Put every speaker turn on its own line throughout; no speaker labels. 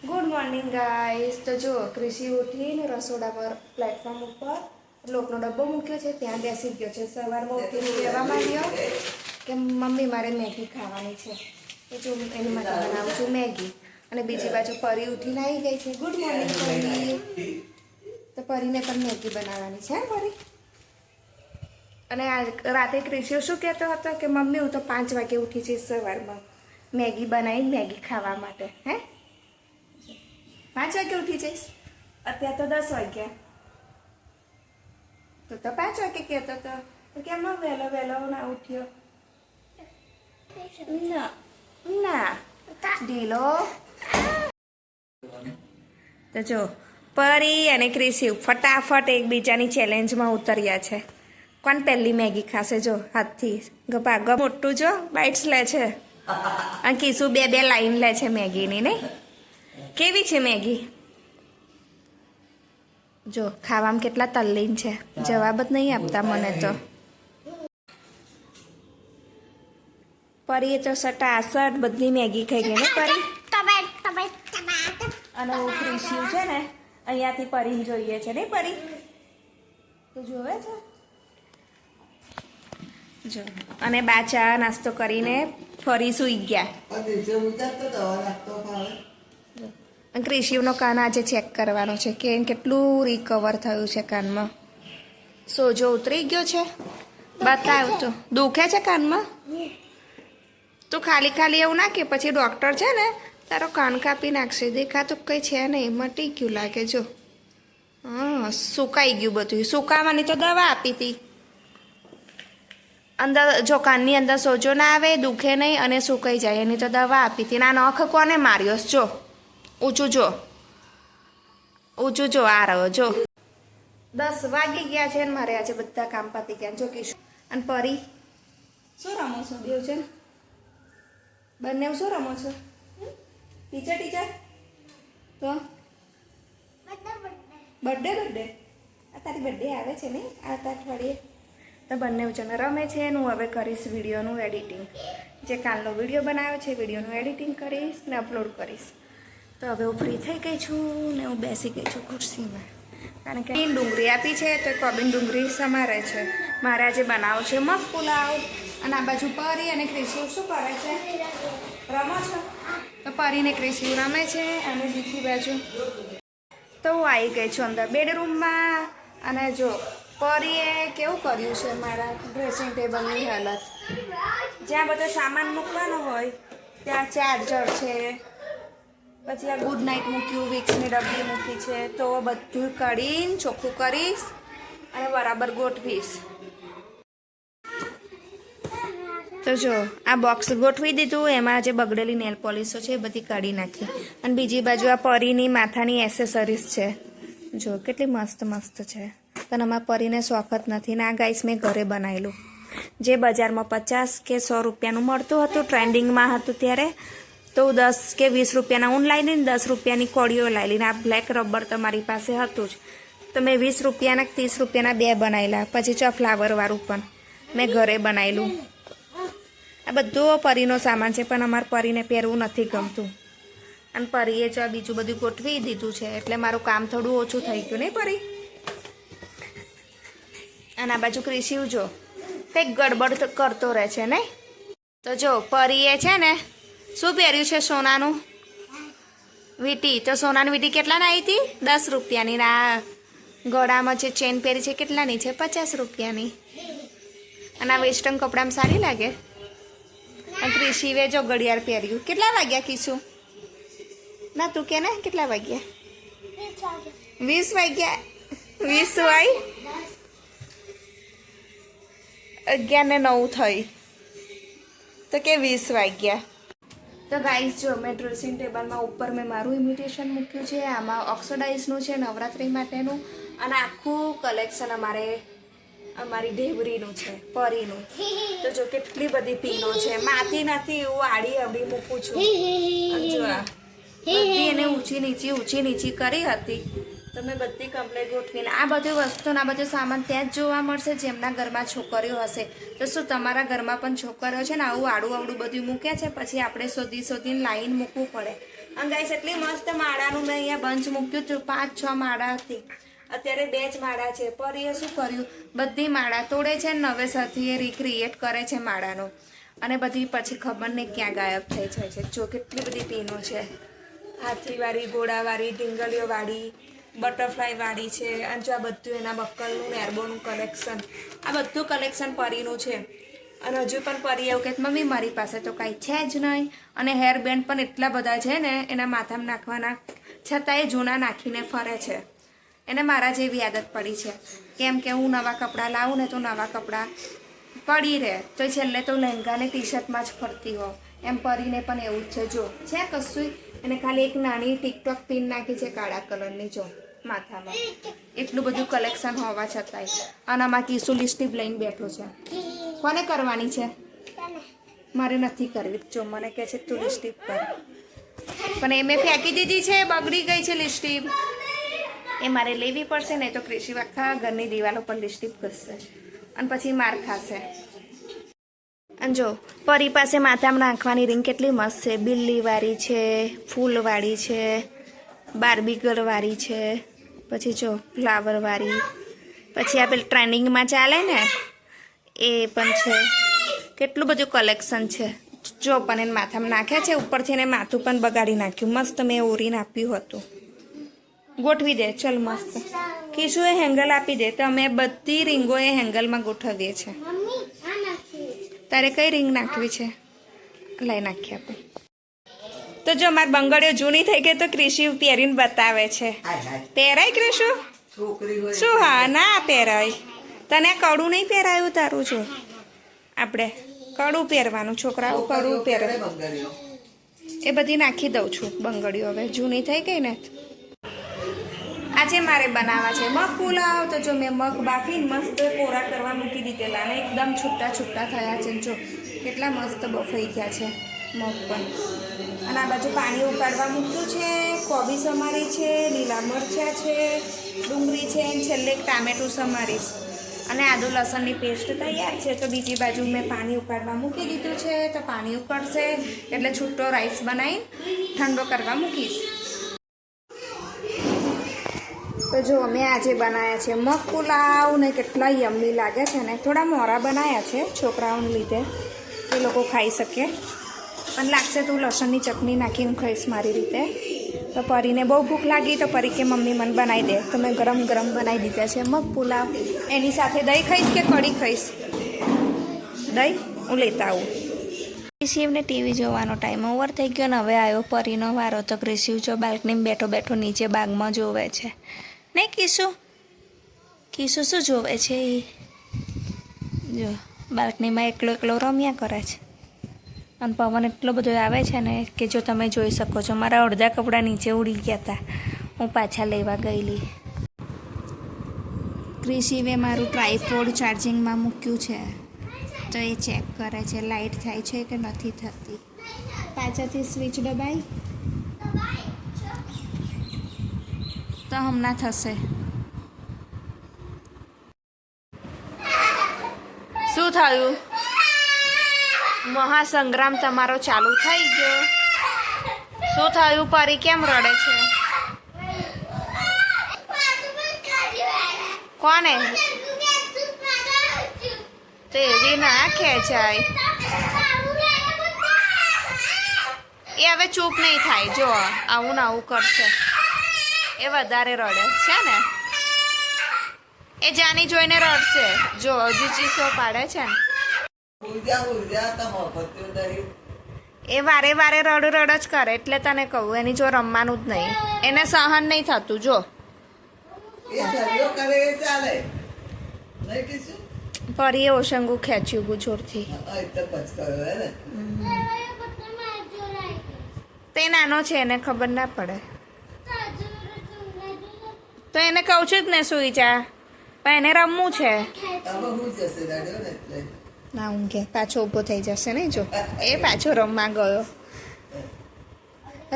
Good morning guys. તો જો કૃષિ ઉઠીને રસોડા પર પ્લેટફોર્મ ઉપર લોકનો ડબ્બો મૂક્યો છે, ત્યાં બેસી ગયો છે। સવારમાં ઉઠીને કહેવા માંડ્યો કે મમ્મી મારે મેગી ખાવાની છે, તો જો એની માટે બનાવું છું મેગી। અને બીજી બાજુ પરી ઉઠીને આવી ગઈ છે। ગુડ મોર્નિંગ પરી। તો પરીને પણ મેગી બનાવવાની છે પરી। અને રાતે કૃષિ શું કહેતો હતો કે મમ્મી હું તો 5 વાગે ઉઠી જઈશ સવારમાં મેગી બનાવીને મેગી ખાવા માટે। હે 5 વાગે ઉઠી જઈશ? અત્યારે તો 10 વાગ્યા। તો 5 વાગે કહેતો હતો, તો કેમ વહેલો વહેલો ના ઉઠ્યો? ના ના ઢીલો। તો જો પરી અને ક્રિશિવ ફટાફટ એકબીજાની ચેલેન્જમાં ઉતર્યા છે। કોણ પહેલી મેગી ખાશે? જો હાથથી ગપાગપ મોટું જો બાઇટ્સ લે છે, અને કિસુ બે લાઈન લે છે મેગીની। નહીં કેવી છે મેગી? જો ખાવામાં કેટલા તલ્લીન છે, જવાબ જ નહીં આપતા મને તો। પરી તો સટાસટ બધી મેગી ખાઈ ગઈ ને પરી। અને હું ક્રિશિવ છે ને અહીંયાથી પરીને જોઈએ છે ને પરી, તો જોવે છે જો। અને બા ચા નાસ્તો કરીને ફરી સૂઈ ગયા। ક્રિશિવનો કાન આજે ચેક કરવાનો છે કે કેટલું રિકવર થયું છે કાનમાં, સોજો ઉતરી ગયો છે? બતાવ તો દુખે છે કાનમાં? તો ખાલી એવું ના કે પછી ડૉક્ટર છે ને તારો કાન કાપી નાખશે। દેખાતું કંઈ છે નહીં, મટી ગયું લાગે જો। હા સુકાઈ ગયું બધું, સુકાવાની તો દવા આપી હતી। અંદર જો કાનની અંદર સોજો ના આવે, દુખે નહીં અને સુકાઈ જાય એની તો દવા આપી હતી। ના નખ કોને માર્યો? જો ઊંચું જો, ઊંચું જો, આ રહ્યો જો। 10 વાગી ગયા છે ને મારે આજે બધા કામ પતી ગયા। જો કિશોર અને પરી શું રમો છો બેવ છે? બંને શું રમો છો? ટીચર તો બર્થડે આ તારી બર્થડે આવે છે નહીં આવતા અઠવાડિયે? તો બંને જણ રમે છે ને હું હવે કરીશ વિડીયોનું એડિટિંગ। જે કાલનો વિડીયો બનાવ્યો છે વિડીયોનું એડિટિંગ કરીશ ને અપલોડ કરીશ। તો હવે હું ફ્રી થઈ ગઈ છું ને હું બેસી ગઈ છું ખુરશીમાં, કારણ કે ડુંગળી આપી છે તો કોબીન ડુંગળી સમારે છે। મારે આજે બનાવવું છે મગ પુલાવ। અને આ બાજુ પરી અને ક્રિશિવ શું કરે છે? રમો છો? તો પરી ને ક્રિશિવ રમે છે। અને બીજી બાજુ તો હું આવી ગઈ છું અંદર બેડરૂમમાં। અને જો પરીએ કેવું કર્યું છે મારા ડ્રેસિંગ ટેબલની હાલત, જ્યાં બધો સામાન મૂકવાનો હોય ત્યાં ચાર્જર છે, પછી આ ગુડ નાઇટ મૂક્યું, વિક્સની ડબ્બી મૂકી છે, તો બધું કાઢીને ચોખ્ખું કરીશ અને બરાબર ગોઠવીશ। તો જો આ બોક્સ ગોઠવી દીધું, એમાં જે બગડેલી નેલ પોલિશો છે એ બધી કાઢી નાખી। અને બીજી બાજુ આ પરીની માથાની એસેસરીઝ છે, જો કેટલી મસ્ત મસ્ત છે, પણ અમારા પરીને શોખ જ નથી। ને આ ગાઈસ મેં ઘરે બનાવેલું, જે બજારમાં 50 કે 100 રૂપિયાનું મળતું હતું, ટ્રેન્ડિંગમાં હતું ત્યારે, તો 10 કે 20 રૂપિયાના ઊન લાવી લઈને 10 રૂપિયાની કોળીઓ લાવી લઈને આ બ્લેક રબર તમારી પાસે હતું જ, તો મેં 20 રૂપિયાના 30 રૂપિયાના 2 બનાવેલા। પછી જો ફ્લાવરવાળું પણ મેં ઘરે બનાવેલું। આ બધું પરીનો સામાન છે, પણ અમારે પરીને પહેરવું નથી ગમતું। અને પરીએ જો આ બીજું બધું ગોઠવી દીધું છે એટલે મારું કામ થોડું ઓછું થઈ ગયું નહીં પરી? અને આ બાજુ ક્રિશિવ જો કંઈક ગડબડ કરતો રહે છે નહીં? તો જો પરીએ છે ને શું પહેર્યું છે? સોનાનું વીટી। તો સોનાની વીટી કેટલાની આવી હતી? 10 રૂપિયાની। આ ગળામાં જે ચેન પહેરી છે કેટલાની છે? 50 રૂપિયાની। અને આ વેસ્ટર્ન કપડામાં સારી લાગે। અને ક્રિશિવે જો ઘડિયાળ પહેર્યું, કેટલા વાગ્યા કીશું? ના તું કે ને કેટલા વાગ્યા? 20 વાગ્યા। 20 વાય 11:09 થઈ, તો કે 20 વાગ્યા। તો ગાઈસ જો મેં ડ્રેસિંગ ટેબલમાં ઉપર મેં મારું ઇમિટેશન મૂક્યું છે, આમાં ઓક્સોડાઇઝનું છે નવરાત્રિ માટેનું, અને આખું કલેક્શન અમારી ઢેવરીનું છે, પરીનું। તો જો કેટલી બધી પીનો છે, માથી નથી એવું આડી અવડી મૂકું છું। જો બધી એને ઊંચી નીચી કરી હતી, તો મેં બધી કમ્પ્લેટ ગોઠવીને આ બધી વસ્તુના આ બધું સામાન ત્યાં જ જોવા મળશે જેમના ઘરમાં છોકરીઓ હશે। તો શું તમારા ઘરમાં પણ છોકરીઓ છે ને આવું આડું બધું મૂકે છે, પછી આપણે શોધીને લાઈન મૂકવું પડે, અને ગાઈસ એટલી મસ્ત માળાનું મેં અહીંયા બંચ મૂક્યું હતું, 5-6 માળા હતી, અત્યારે 2 જ માળા છે. પરીએ શું કર્યું, બધી માળા તોડે છે ને નવેસરથી એ રિક્રિએટ કરે છે માળાનો, અને બધી પછી ખબર નહીં ક્યાં ગાયબ થઈ જાય છે. જો કેટલી બધી પીનો છે, હાથીવાળી, ઘોડાવાળી, ઢીંગલીઓવાળી, બટરફ્લાયવાળી છે. અને જો આ બધું એના બક્કલનું ને એર્બોનું કલેક્શન, આ બધું કલેક્શન પરીનું છે. અને હજુ પણ પરી એવું કે મમ્મી મારી પાસે તો કાંઈ છે જ નહીં. અને હેર બેન્ડ પણ એટલા બધા છે ને એના માથામાં નાખવાના, છતાં એ જૂના નાખીને ફરે છે. એને મારા જેવી આદત પડી છે, કેમ કે હું નવા કપડાં લાવું ને તો નવા કપડાં પડી રહે, તો છેલ્લે તો લહેંગાને ટી શર્ટમાં જ ફરતી હો. એમ પરીને પણ એવું જ છે. જો છે કશું, એને ખાલી એક નાની ટિકટોક પિન નાખી છે કાળા કલરની, જો માથામાં. એટલું બધું કલેક્શન હોવા છતાંય. અને આમાં કિસ્સુ લિપસ્ટિક લઈને બેઠો છે. કોને કરવાની છે? મારે નથી કરવી. જો મને કહે છે તું લિપસ્ટિક કર, પણ એ મેં ફેંકી દીધી છે, બગડી ગઈ છે લિપસ્ટિક. એ મારે લેવી પડશે ને, તો ક્રિશી આખા ઘરની દિવાલો પર લિપસ્ટિક ઘસશે અને પછી માર ખાશે. અને જો પરી પાસે માથામાં નાખવાની રિંગ કેટલી મસ્ત છે, બિલ્લીવાળી છે, ફૂલવાળી છે, બાર્બી ગર્લવાળી છે, પછી જો ફ્લાવરવાળી, પછી આ પેલી ટ્રેન્ડિંગમાં ચાલે ને એ પણ છે. કેટલું બધું કલેક્શન છે. જો પણ એને માથામાં નાખ્યા છે, ઉપરથી એને માથું પણ બગાડી નાખ્યું. મસ્ત મેં ઓરીને આપ્યું હતું. ગોઠવી દે ચલ મસ્ત. કીશું એ હેંગલ આપી દે, તો અમે બધી રીંગો એ હેંગલમાં ગોઠવીએ છીએ. તારે કઈ રીંગ નાખવી છે? લઈ નાખીએ આપણે. તો જો મારી બંગડીઓ જૂની થઈ ગઈ તો ક્રિશી પહેરીને બતાવે છે. પહેરાય ક્રિશુ? શું? હા ના પહેરાય. તને કડું નહીં પહેરાયું તારું? જો આપણે કડું પહેરવાનું, છોકરાઓ કડું પહેરે. એ બધી નાખી દઉં છું બંગડીઓ, હવે જૂની થઈ ગઈ ને. આજે મારે બનાવવા છે મગ પુલાવ. તો જો મેં મગ બાફીને મસ્ત કોરા કરવા મૂકી દીધેલા અને એકદમ છૂટા છૂટા થયા છે. જો કેટલા મસ્ત બફાઈ ગયા છે મગ પણ. અને આ બાજુ પાણી ઉકાળવા મૂક્યું છે, કોબી સમારી છે, લીલા મરચાં છે, ડુંગળી છે, અને છેલ્લે એક ટામેટું સમારીશ. અને આદુ લસણની પેસ્ટ તૈયાર છે. તો બીજી બાજુ મેં પાણી ઉકાળવા મૂકી દીધું છે. તો પાણી ઉકળશે એટલે છૂટો રાઈસ બનાવી ઠંડો કરવા મૂકીશ. તો જો મેં આજે બનાવ્યા છે મગ પુલાવ ને કેટલા યમ્મી લાગે છે ને. થોડા મોરા બનાવ્યા છે છોકરાઓને લીધે, એ લોકો ખાઈ શકે. અને લાગશે તું લસણની ચટણી નાખીને ખાઈશ મારી રીતે. તો પરીને બહુ ભૂખ લાગી તો પરી કે મમ્મી મને બનાવી દે. તો મેં ગરમ ગરમ બનાવી દીધા છે મગ પુલાવ. એની સાથે દહીં ખાઈશ કે કઢી ખાઈશ? દહીં હું લેતા આવું. ક્રિશિવને ટીવી જોવાનો ટાઈમ ઓવર થઈ ગયો ને હવે આવ્યો પરીનો વારો. તો ક્રિશિવ જો બાલ્કનીમાં બેઠો બેઠો નીચે બાગમાં જોવે છે. નહીં કીશું? કીશું શું જોવે છે એ? જો બાલ્કનીમાં એકલો એકલો રમ્યા કરે છે. અને પવન એટલો બધો આવે છે ને કે જો તમે જોઈ શકો છો મારા અડધા કપડાં નીચે ઉડી ગયા હતા, હું પાછા લેવા ગયેલી. ક્રિશિવે મારું ટ્રાયપોડ ચાર્જિંગમાં મૂક્યું છે, તો એ ચેક કરે છે લાઇટ થાય છે કે નથી થતી. પાછળથી સ્વિચ દબાઈ તો હમણાં થશે. શું થયું? મહાસંગ્રામ તમારો ચાલુ થઈ ગયો. શું થયું? પરી કેમ રડે છે? કોને? તો એવી ના ખેંચાય. એ હવે ચૂપ નહીં થાય. જો આવું ને આવું કરશે, એ વધારે રડે છે ને. એ જાની જોઈને રડશે. જો હજુ ચીસો પાડે છે ને. એ વારે વારે રડ રડ જ કરે. એટલે તને કહું એની જો રમવાનું જ નહીં, એને સહન નહીં થતું. જો પરીએ ઓશંગું ખેંચ્યું જોરથી. તે નાનો છે એને ખબર ના પડે. તો એને કહું છું જ ને સુઈ જા, પણ એને રમવું છે. ના ઊંઘે પાછો ઊભો થઈ જશે ને. જો એ પાછો રમવા ગયો.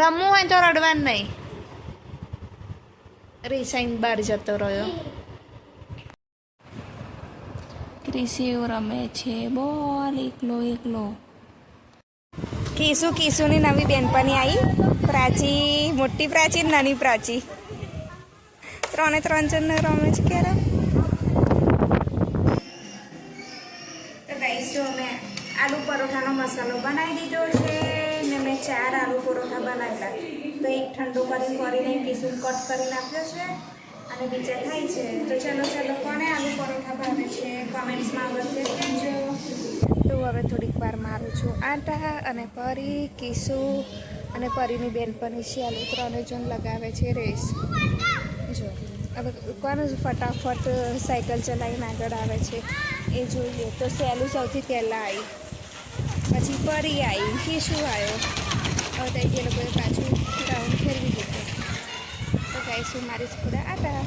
રમવું હોય તો રડવાનું નહીં. રિસાઈન બહાર જતો રહ્યો. ક્રિશિવ રમે છે બોલ એકલો એકલો. કીસુની નવી બેનપણી આવી, પ્રાચી, મોટી પ્રાચી, નાની પ્રાચી, 3 જણ રમે છે. ક્યારે તો ગાઈસ જો મેં આલુ પરોઠાનો મસાલો બનાવી દીધો છે ને મેં 4 આલુ પરોઠા બનાવેલા. તો એક ઠંડો કરીને કીસું કટ કરી નાખ્યો છે અને બીજા થાય છે. તો ચલો કોને આલુ પરોઠા ભાવે છે કોમેન્ટ્સમાં અવશ્ય કહેજો. તો હવે થોડીક વાર મારું છું આટા અને પરી, કીસુ અને પરીની બેનપણી છે આલુ 3 જણ લગાવે છે રેસ. જો હવે કોણ ફટાફટ સાયકલ ચલાવીને આગળ આવે છે એ જોઈએ. તો સહેલું સૌથી પહેલાં આવી, પછી પરી આવી, કીસુ આવ્યો. હવે તો એ લોકોએ પાછું રાઉન્ડ ફેરવી દીધું. તો ગાઈશું મારી સ્કૂડા આટા.